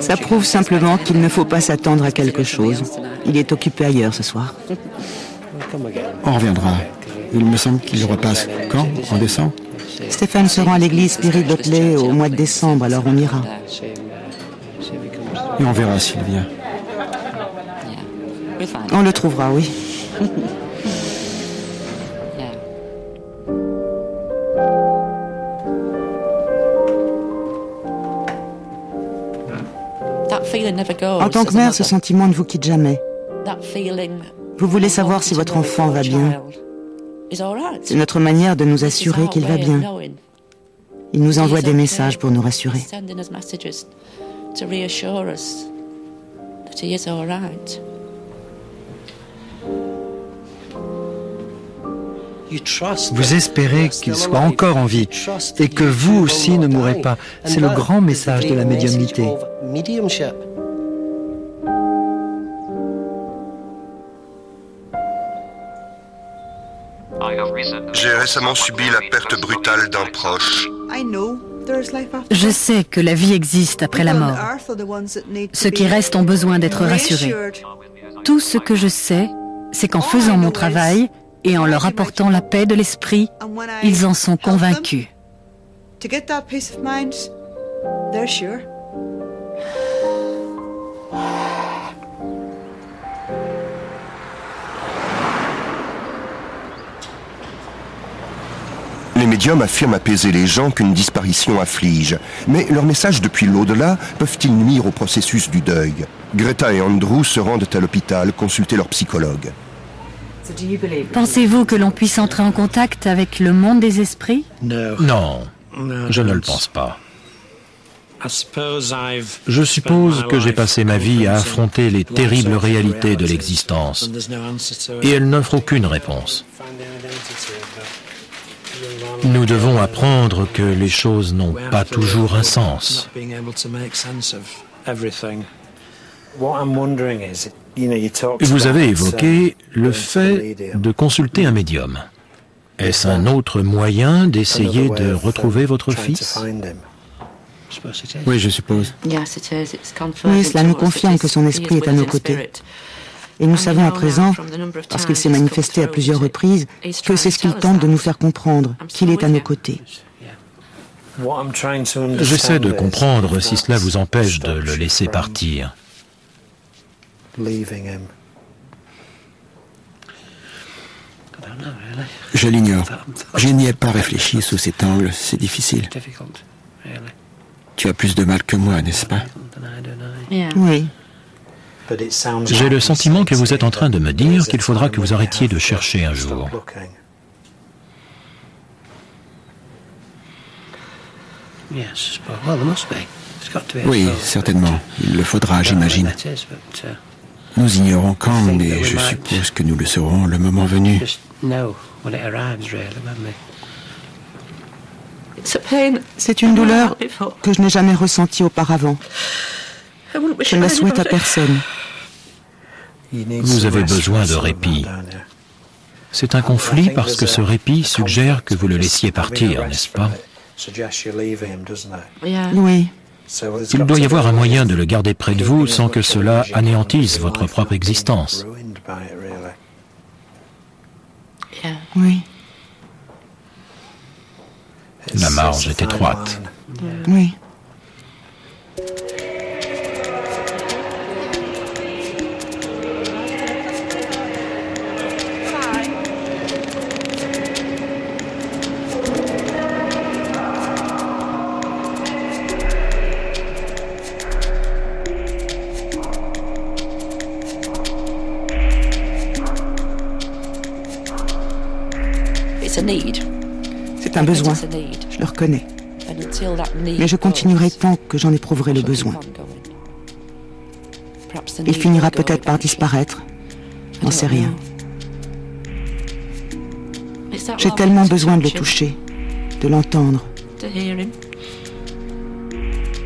Ça prouve simplement qu'il ne faut pas s'attendre à quelque chose. Il est occupé ailleurs ce soir. On reviendra. Il me semble qu'il repasse. Quand? En décembre? Stéphane se rend à l'église Spirit Lotley au mois de décembre, alors on ira. Et on verra s'il vient. On le trouvera, oui. En tant que mère, ce sentiment ne vous quitte jamais. Vous voulez savoir si votre enfant va bien. C'est notre manière de nous assurer qu'il va bien. Il nous envoie des messages pour nous rassurer. Vous espérez qu'il soit encore en vie et que vous aussi ne mourrez pas. C'est le grand message de la médiumnité. J'ai récemment subi la perte brutale d'un proche. Je sais que la vie existe après la mort. Ceux qui restent ont besoin d'être rassurés. Tout ce que je sais, c'est qu'en faisant mon travail et en leur apportant la paix de l'esprit, ils en sont convaincus. Les médiums affirment apaiser les gens qu'une disparition afflige. Mais leurs messages depuis l'au-delà peuvent-ils nuire au processus du deuil? Greta et Andrew se rendent à l'hôpital consulter leur psychologue. Pensez-vous que l'on puisse entrer en contact avec le monde des esprits? Non, je ne le pense pas. Je suppose que j'ai passé ma vie à affronter les terribles réalités de l'existence. Et elles n'offrent aucune réponse. Nous devons apprendre que les choses n'ont pas toujours un sens. Vous avez évoqué le fait de consulter un médium. Est-ce un autre moyen d'essayer de retrouver votre fils? Oui, je suppose. Oui, cela nous confirme que son esprit est à nos côtés. Et nous savons à présent, parce qu'il s'est manifesté à plusieurs reprises, que c'est ce qu'il tente de nous faire comprendre, qu'il est à nos côtés. J'essaie de comprendre si cela vous empêche de le laisser partir. Je l'ignore. Je n'y ai pas réfléchi sous cet angle, c'est difficile. Tu as plus de mal que moi, n'est-ce pas? Oui. J'ai le sentiment que vous êtes en train de me dire qu'il faudra que vous arrêtiez de chercher un jour. Oui, certainement. Il le faudra, j'imagine. Nous ignorons quand, mais je suppose que nous le saurons le moment venu. C'est une douleur que je n'ai jamais ressentie auparavant. Je ne la souhaite à personne. Vous avez besoin de répit. C'est un conflit parce que ce répit suggère que vous le laissiez partir, n'est-ce pas? Oui. Il doit y avoir un moyen de le garder près de vous sans que cela anéantisse votre propre existence. Oui. La marge est étroite. Oui. C'est un besoin, je le reconnais. Mais je continuerai tant que j'en éprouverai le besoin. Il finira peut-être par disparaître, je n'en sais rien. J'ai tellement besoin de le toucher, de l'entendre.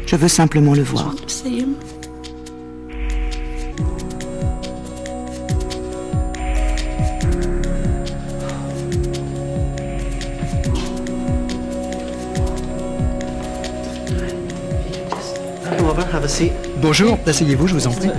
Je Je veux simplement le voir. Bonjour, asseyez-vous, je vous en prie.